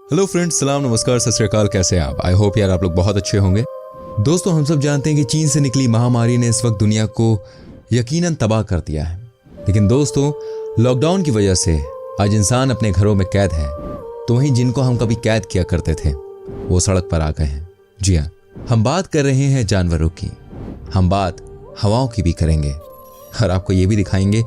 Hello friends, सलाम, नमस्कार, सत श्री अकाल। कैसे हैं आप? आई होप यार आप लोग बहुत अच्छे होंगे। दोस्तों, हम सब जानते हैं कि चीन से निकली महामारी ने इस वक्त दुनिया को यकीनन तबाह कर दिया है। लेकिन दोस्तों, लॉकडाउन की वजह से आज इंसान अपने घरों में कैद है, तो वहीं जिनको हम कभी कैद किया करते थे वो सड़क पर आ गए हैं। जी हाँ, हम बात कर रहे हैं जानवरों की, हम बात हवाओं की भी करेंगे और आपको ये भी दिखाएंगे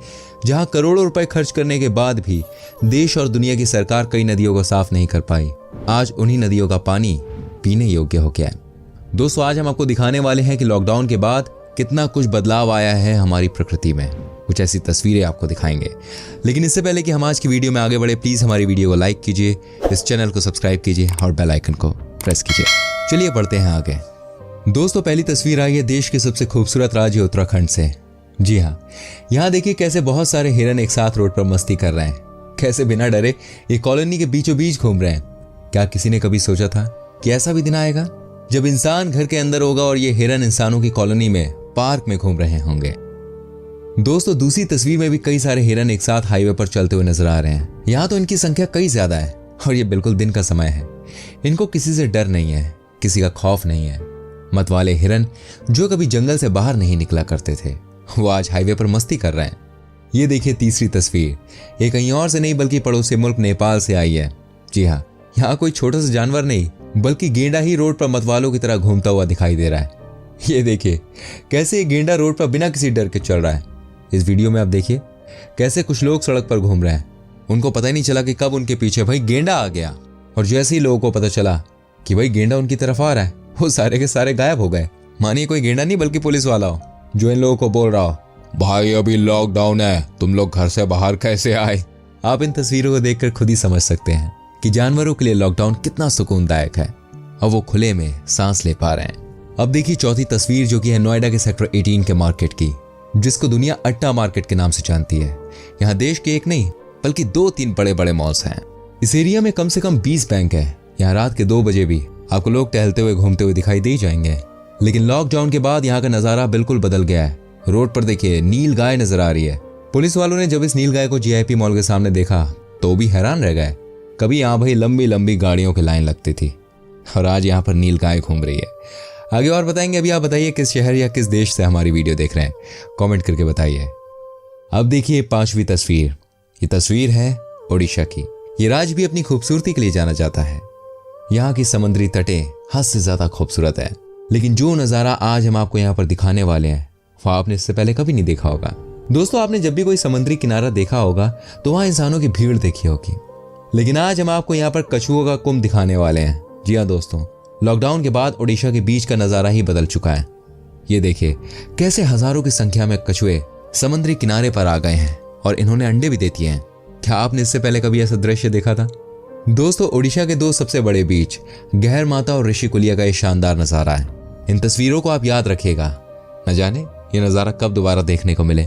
जहां करोड़ों रुपए खर्च करने के बाद भी देश और दुनिया की सरकार कई नदियों को साफ नहीं कर पाई। आज उन्हीं नदियों का पानी पीने योग्य हो गया है। दोस्तों, आज हम आपको दिखाने वाले हैं कि लॉकडाउन के बाद कितना कुछ बदलाव आया है हमारी प्रकृति में। कुछ ऐसी तस्वीरें आपको दिखाएंगे। लेकिन इससे पहले कि हम आज की वीडियो में आगे बढ़े, प्लीज हमारी वीडियो को लाइक कीजिए, इस चैनल को सब्सक्राइब कीजिए और बेल आइकन को प्रेस कीजिए। चलिए बढ़ते हैं आगे। दोस्तों, पहली तस्वीर आई है देश के सबसे खूबसूरत राज्य उत्तराखंड से। जी हाँ, यहाँ देखिए कैसे बहुत सारे हिरन एक साथ रोड पर मस्ती कर रहे हैं, कैसे बिना डरे ये कॉलोनी के बीचों बीच घूम रहे हैं। क्या किसी ने कभी सोचा था कि ऐसा भी दिन आएगा जब इंसान घर के अंदर होगा और ये हिरन इंसानों की कॉलोनी में पार्क में घूम रहे होंगे। दोस्तों, दूसरी तस्वीर में भी कई सारे हिरन एक साथ हाईवे पर चलते हुए नजर आ रहे हैं। यहाँ तो इनकी संख्या कई ज्यादा है और ये बिल्कुल दिन का समय है। इनको किसी से डर नहीं है, किसी का खौफ नहीं है। मतवाले हिरन जो कभी जंगल से बाहर नहीं निकला करते थे, वो आज हाईवे पर मस्ती कर रहे हैं। ये देखिए तीसरी तस्वीर, ये कहीं और से नहीं बल्कि पड़ोसी मुल्क नेपाल से आई है। जी हाँ, यहाँ कोई छोटा सा जानवर नहीं बल्कि गेंडा ही रोड पर मतवालों की तरह घूमता हुआ दिखाई दे रहा है। ये देखिए कैसे ये गेंडा रोड पर बिना किसी डर के चल रहा है। इस वीडियो में आप देखिए कैसे कुछ लोग सड़क पर घूम रहे हैं। उनको पता ही नहीं चला कि कब उनके पीछे भाई गेंडा आ गया, और जैसे ही लोगों को पता चला कि भाई गेंडा उनकी तरफ आ रहा है, वो सारे के सारे गायब हो गए। मानिए कोई गेंडा नहीं बल्कि पुलिस वाला हो, जो इन लोगों को बोल रहा हो, भाई अभी लॉकडाउन है, तुम लोग घर से बाहर कैसे आए। आप इन तस्वीरों को देखकर खुद ही समझ सकते हैं कि जानवरों के लिए लॉकडाउन कितना सुकूनदायक है और वो खुले में सांस ले पा रहे हैं। अब देखिए चौथी तस्वीर, जो कि है नोएडा के सेक्टर 18 के मार्केट की, जिसको दुनिया अट्टा मार्केट के नाम से जानती है। यहाँ देश के एक नहीं बल्कि 2-3 बड़े बड़े मॉल्स हैं। इस एरिया में कम से कम 20 बैंक है। यहाँ रात के 2 बजे भी आपको लोग टहलते हुए घूमते हुए दिखाई दे जाएंगे। लेकिन लॉकडाउन के बाद यहाँ का नजारा बिल्कुल बदल गया है। रोड पर देखिए नील गाय नजर आ रही है। पुलिस वालों ने जब इस नील गाय को जीआईपी मॉल के सामने देखा तो भी हैरान रह गए। कभी यहाँ भाई लंबी लंबी गाड़ियों की लाइन लगती थी और आज यहाँ पर नील गाय घूम रही है। आगे और बताएंगे। अभी आप बताइए किस शहर या किस देश से हमारी वीडियो देख रहे हैं, कॉमेंट करके बताइए। अब देखिए 5वीं तस्वीर, ये तस्वीर है ओडिशा की। ये राज्य भी अपनी खूबसूरती के लिए जाना जाता है। यहाँ की समुद्री तटें हद से ज्यादा खूबसूरत है। लेकिन जो नज़ारा आज हम आपको यहाँ पर दिखाने वाले हैं वो आपने इससे पहले कभी नहीं देखा होगा। दोस्तों, आपने जब भी कोई समुद्री किनारा देखा होगा तो वहाँ इंसानों की भीड़ देखी होगी, लेकिन आज हम आपको यहाँ पर कछुओं का कुंभ दिखाने वाले हैं। जी हाँ दोस्तों, लॉकडाउन के बाद ओडिशा के बीच का नज़ारा ही बदल चुका है। ये देखिए कैसे हजारों की संख्या में कछुए समुद्री किनारे पर आ गए हैं और इन्होंने अंडे भी दे दिए हैं। क्या आपने इससे पहले कभी ऐसा दृश्य देखा था? दोस्तों, ओडिशा के 2 सबसे बड़े बीच गहर माता और ऋषिकुलिया का ये शानदार नजारा है। इन तस्वीरों को आप याद रखिएगा, न जाने ये नजारा कब दोबारा देखने को मिले।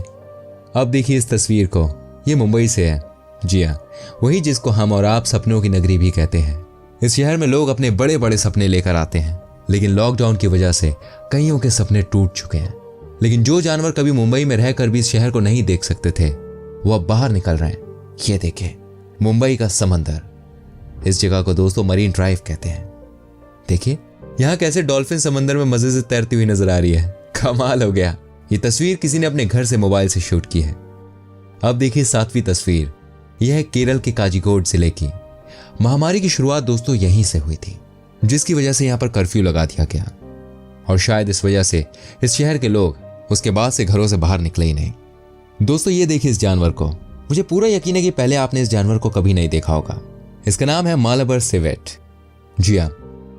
अब देखिए इस तस्वीर को, ये मुंबई से है। जी हाँ, वही जिसको हम और आप सपनों की नगरी भी कहते हैं। इस शहर में लोग अपने बड़े बड़े सपने लेकर आते हैं, लेकिन लॉकडाउन की वजह से कईयों के सपने टूट चुके हैं। लेकिन जो जानवर कभी मुंबई में रहकर भी इस शहर को नहीं देख सकते थे, वो अब बाहर निकल रहे हैं। ये देखे मुंबई का समंदर। इस जगह को दोस्तों मरीन ड्राइव कहते हैं। देखिए यहाँ कैसे डॉल्फिन समंदर में मजे से तैरती हुई नजर आ रही है। कमाल हो गया। ये तस्वीर किसी ने अपने घर से मोबाइल से शूट की है। अब देखिए 7वीं तस्वीर, यह है केरल के काजीकोड जिले की। महामारी की शुरुआत दोस्तों यहीं से हुई थी, जिसकी वजह से यहाँ पर कर्फ्यू लगा दिया गया और शायद इस वजह से इस शहर के लोग उसके बाद से घरों से बाहर निकले ही नहीं। दोस्तों, ये देखिए इस जानवर को। मुझे पूरा यकीन है कि पहले आपने इस जानवर को कभी नहीं देखा होगा। इसका नाम है मालाबर सिवेट। जी हाँ,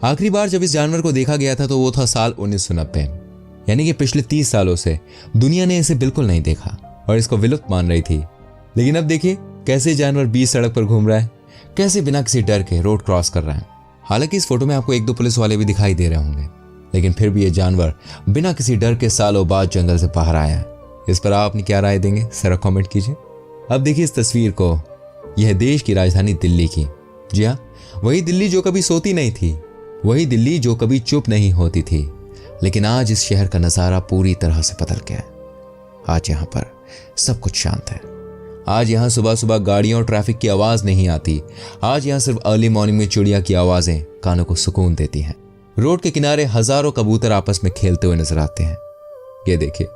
आखिरी बार जब इस जानवर को देखा गया था तो वो था साल 1990, यानी कि पिछले 30 सालों से दुनिया ने इसे बिल्कुल नहीं देखा और इसको विलुप्त मान रही थी। लेकिन अब देखिए कैसे जानवर बीच सड़क पर घूम रहा है, कैसे बिना किसी डर के रोड क्रॉस कर रहा है। हालांकि इस फोटो में आपको 1-2 पुलिस वाले भी दिखाई दे रहे होंगे, लेकिन फिर भी ये जानवर बिना किसी डर के सालों बाद जंगल से बाहर आया है। इस पर आप अपनी क्या राय देंगे, जरा कॉमेंट कीजिए। अब देखिए इस तस्वीर को, यह देश की राजधानी दिल्ली की। जी हाँ, वही दिल्ली जो कभी सोती नहीं थी, वही दिल्ली जो कभी चुप नहीं होती थी। लेकिन आज इस शहर का नजारा पूरी तरह से बदल गया है। आज यहाँ पर सब कुछ शांत है। आज यहाँ सुबह सुबह गाड़ियों और ट्रैफिक की आवाज नहीं आती। आज यहाँ सिर्फ अर्ली मॉर्निंग में चिड़िया की आवाजें कानों को सुकून देती हैं। रोड के किनारे हजारों कबूतर आपस में खेलते हुए नजर आते हैं। ये देखिए,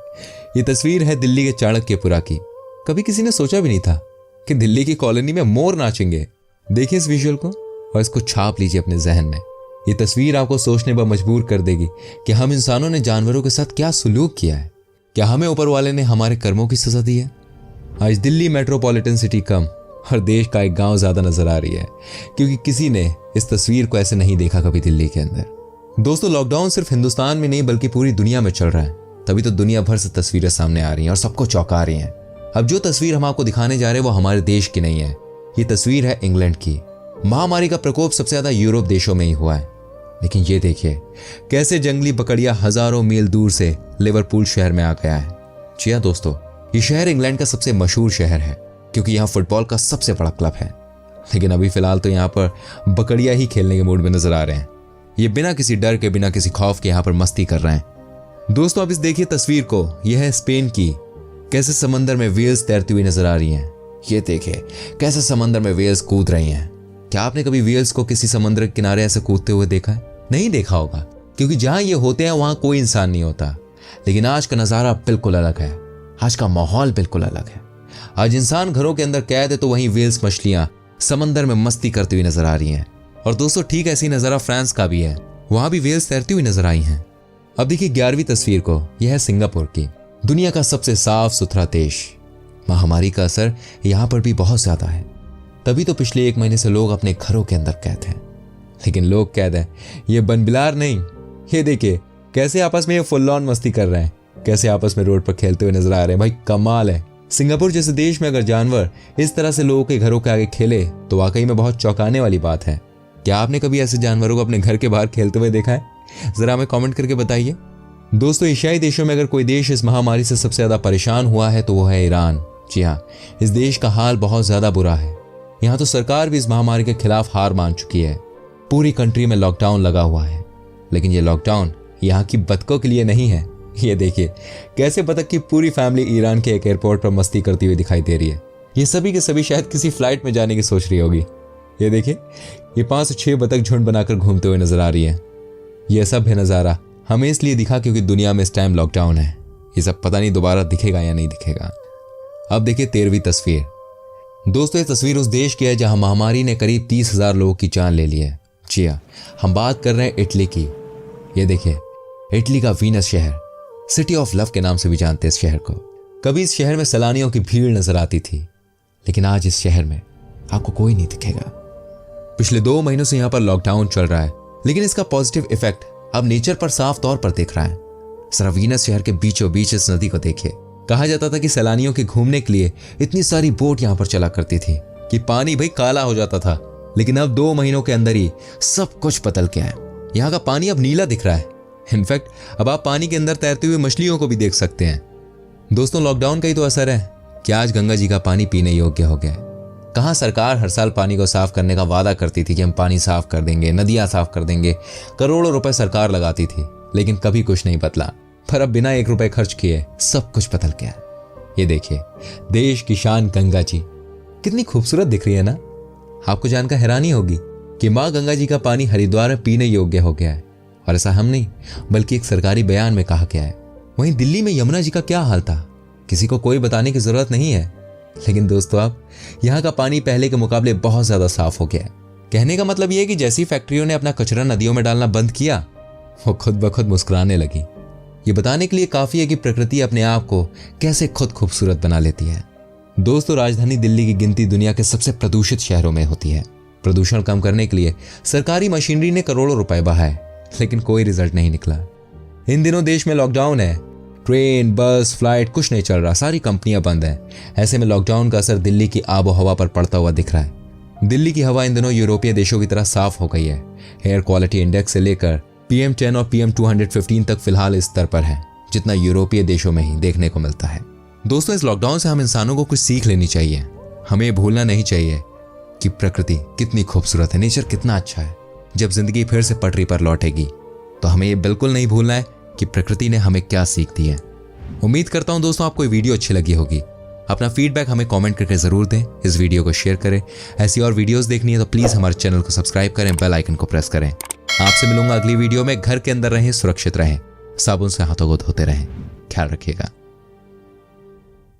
ये तस्वीर है दिल्ली के चाणक्यपुरा की। कभी किसी ने सोचा भी नहीं था कि दिल्ली की कॉलोनी में मोर नाचेंगे। देखिए इस विजुअल को और इसको छाप लीजिए अपने जहन में। ये तस्वीर आपको सोचने पर मजबूर कर देगी कि हम इंसानों ने जानवरों के साथ क्या सुलूक किया है। क्या हमें ऊपर वाले ने हमारे कर्मों की सजा दी है? आज दिल्ली मेट्रोपॉलिटन सिटी कम और देश का एक गांव ज्यादा नजर आ रही है, क्योंकि किसी ने इस तस्वीर को ऐसे नहीं देखा कभी दिल्ली के अंदर। दोस्तों, लॉकडाउन सिर्फ हिंदुस्तान में नहीं बल्कि पूरी दुनिया में चल रहा है। तभी तो दुनिया भर से तस्वीरें सामने आ रही हैं और सबको चौंका रही हैं। अब जो तस्वीर हम आपको दिखाने जा रहे हैं वो हमारे देश की नहीं है। ये तस्वीर है इंग्लैंड की। महामारी का प्रकोप सबसे ज्यादा यूरोप देशों में ही हुआ है। लेकिन ये देखिए कैसे जंगली बकरिया हजारों मील दूर से लिवरपूल शहर में आ गया है। जी हाँ दोस्तों, ये शहर इंग्लैंड का सबसे मशहूर शहर है क्योंकि यहाँ फुटबॉल का सबसे बड़ा क्लब है। लेकिन अभी फिलहाल तो यहाँ पर बकरिया ही खेलने के मूड में नजर आ रहे हैं। ये बिना किसी डर के, बिना किसी खौफ के यहाँ पर मस्ती कर रहे हैं। दोस्तों, अब इस देखिए तस्वीर को, यह है स्पेन की। कैसे समंदर में वेल्स तैरती हुई नजर आ रही हैं। ये देखिए कैसे समंदर में वेल्स कूद रही हैं। क्या आपने कभी वेल्स को किसी समुद्र के किनारे ऐसे कूदते हुए देखा है? नहीं देखा होगा, क्योंकि जहां ये होते हैं वहां कोई इंसान नहीं होता। लेकिन आज का नजारा बिल्कुल अलग है। आज का माहौल बिल्कुल अलग है। आज इंसान घरों के अंदर कैद है तो वहीं वेल्स मछलियां समंदर में मस्ती करती हुई नजर आ रही हैं। और दोस्तों, ठीक ऐसी नजारा फ्रांस का भी है। वहां भी वेल्स तैरती हुई नजर आई हैं। अब देखिए 11वीं तस्वीर को, यह है सिंगापुर की, दुनिया का सबसे साफ सुथरा देश। महामारी का असर यहां पर भी बहुत ज्यादा है। तभी तो पिछले 1 महीने से लोग अपने घरों के अंदर कैद हैं। लेकिन लोग कैद हैं, ये बनबिलार नहीं। ये देखिए कैसे आपस में ये फुल ऑन मस्ती कर रहे हैं, कैसे आपस में रोड पर खेलते हुए नजर आ रहे हैं। भाई कमाल है। सिंगापुर जैसे देश में अगर जानवर इस तरह से लोगों के घरों के आगे खेले तो वाकई में बहुत चौंकाने वाली बात है। क्या आपने कभी ऐसे जानवरों को अपने घर के बाहर खेलते हुए देखा है? जरा हमें कमेंट करके बताइए। दोस्तों, एशियाई देशों में अगर कोई देश इस महामारी से सबसे ज्यादा परेशान हुआ है तो वो है ईरान। जी हाँ, इस देश का हाल बहुत ज्यादा बुरा है। यहाँ तो सरकार भी इस महामारी के खिलाफ हार मान चुकी है। पूरी कंट्री में लॉकडाउन लगा हुआ है। लेकिन ये लॉकडाउन यहाँ की बतखों के लिए नहीं है। ये देखिए कैसे बतख की पूरी फैमिली ईरान के एक एयरपोर्ट पर मस्ती करती हुई दिखाई दे रही है। ये सभी के सभी शायद किसी फ्लाइट में जाने की सोच रही होगी। ये देखिए ये 5 से 6 बतख झुंड बनाकर घूमते हुए नजर आ रही है। यह सब है नजारा हमें इसलिए दिखा क्योंकि दुनिया में इस टाइम लॉकडाउन है। ये सब पता नहीं दोबारा दिखेगा या नहीं दिखेगा। अब देखिए 13वीं तस्वीर। दोस्तों, ये तस्वीर उस देश की है जहां महामारी ने करीब 30,000 लोगों की जान ले ली है। जी हाँ, हम बात कर रहे हैं इटली की। ये देखिए इटली का वीनस शहर, सिटी ऑफ लव के नाम से भी जानते हैं इस शहर को। कभी इस शहर में सैलानियों की भीड़ नजर आती थी, लेकिन आज इस शहर में आपको कोई नहीं दिखेगा। पिछले 2 महीनों से यहाँ पर लॉकडाउन चल रहा है, लेकिन इसका पॉजिटिव इफेक्ट अब नेचर पर साफ तौर पर दिख रहा है। सिर्फ वीनस शहर के बीचों बीच इस नदी को देखिए। कहा जाता था कि सैलानियों के घूमने के लिए इतनी सारी बोट यहाँ पर चला करती थी कि पानी भाई काला हो जाता था। लेकिन अब 2 महीनों के अंदर ही सब कुछ बदल गया है। यहाँ का पानी अब नीला दिख रहा है। इनफैक्ट अब आप पानी के अंदर तैरते हुए मछलियों को भी देख सकते हैं। दोस्तों, लॉकडाउन का ही तो असर है कि आज गंगा जी का पानी पीने योग्य हो गया है। कहाँ सरकार हर साल पानी को साफ करने का वादा करती थी कि हम पानी साफ कर देंगे, नदियां साफ कर देंगे, करोड़ों रुपए सरकार लगाती थी, लेकिन कभी कुछ नहीं बदला। पर अब बिना 1 रुपए खर्च किए सब कुछ बदल गया। ये देखिए देश की शान गंगा जी कितनी खूबसूरत दिख रही है ना। आपको जानकर हैरानी होगी कि माँ गंगा जी का पानी हरिद्वार में पीने योग्य हो गया है। और ऐसा हम नहीं बल्कि एक सरकारी बयान में कहा गया है। वहीं दिल्ली में यमुना जी का क्या हाल था, किसी को कोई बताने की जरूरत नहीं है। लेकिन दोस्तों, अब यहाँ का पानी पहले के मुकाबले बहुत ज्यादा साफ हो गया है। कहने का मतलब यह है कि जैसी फैक्ट्रियों ने अपना कचरा नदियों में डालना बंद किया, वो खुद ब खुद मुस्कुराने लगी। ये बताने के लिए काफी है कि प्रकृति अपने आप को कैसे खुद खूबसूरत बना लेती है। दोस्तों, राजधानी दिल्ली की गिनती दुनिया के सबसे प्रदूषित शहरों में होती है। प्रदूषण कम करने के लिए सरकारी मशीनरी ने करोड़ों रुपए बहाए, लेकिन कोई रिजल्ट नहीं निकला। इन दिनों देश में लॉकडाउन है। ट्रेन, बस, फ्लाइट कुछ नहीं चल रहा, सारी कंपनियां बंद हैं। ऐसे में लॉकडाउन का असर दिल्ली की आबो हवा पर पड़ता हुआ दिख रहा है। दिल्ली की हवा इन दिनों यूरोपीय देशों की तरह साफ हो गई है। एयर क्वालिटी इंडेक्स से लेकर PM10 और PM215 तक फिलहाल इस स्तर पर है जितना यूरोपीय देशों में ही देखने को मिलता है। दोस्तों, इस लॉकडाउन से हम इंसानों को कुछ सीख लेनी चाहिए। हमें भूलना नहीं चाहिए कि प्रकृति कितनी खूबसूरत है, नेचर कितना अच्छा है। जब जिंदगी फिर से पटरी पर लौटेगी तो हमें ये बिल्कुल नहीं भूलना है कि प्रकृति ने हमें क्या सीख दी है। उम्मीद करता हूं दोस्तों आपको ये वीडियो अच्छी लगी होगी। अपना फीडबैक हमें कमेंट करके ज़रूर दें, इस वीडियो को शेयर करें। ऐसी और वीडियोस देखनी है तो प्लीज़ हमारे चैनल को सब्सक्राइब करें, बेल आइकन को प्रेस करें। आपसे मिलूंगा अगली वीडियो में। घर के अंदर रहें, सुरक्षित रहें, साबुन से हाथों को धोते रहें। ख्याल रखिएगा।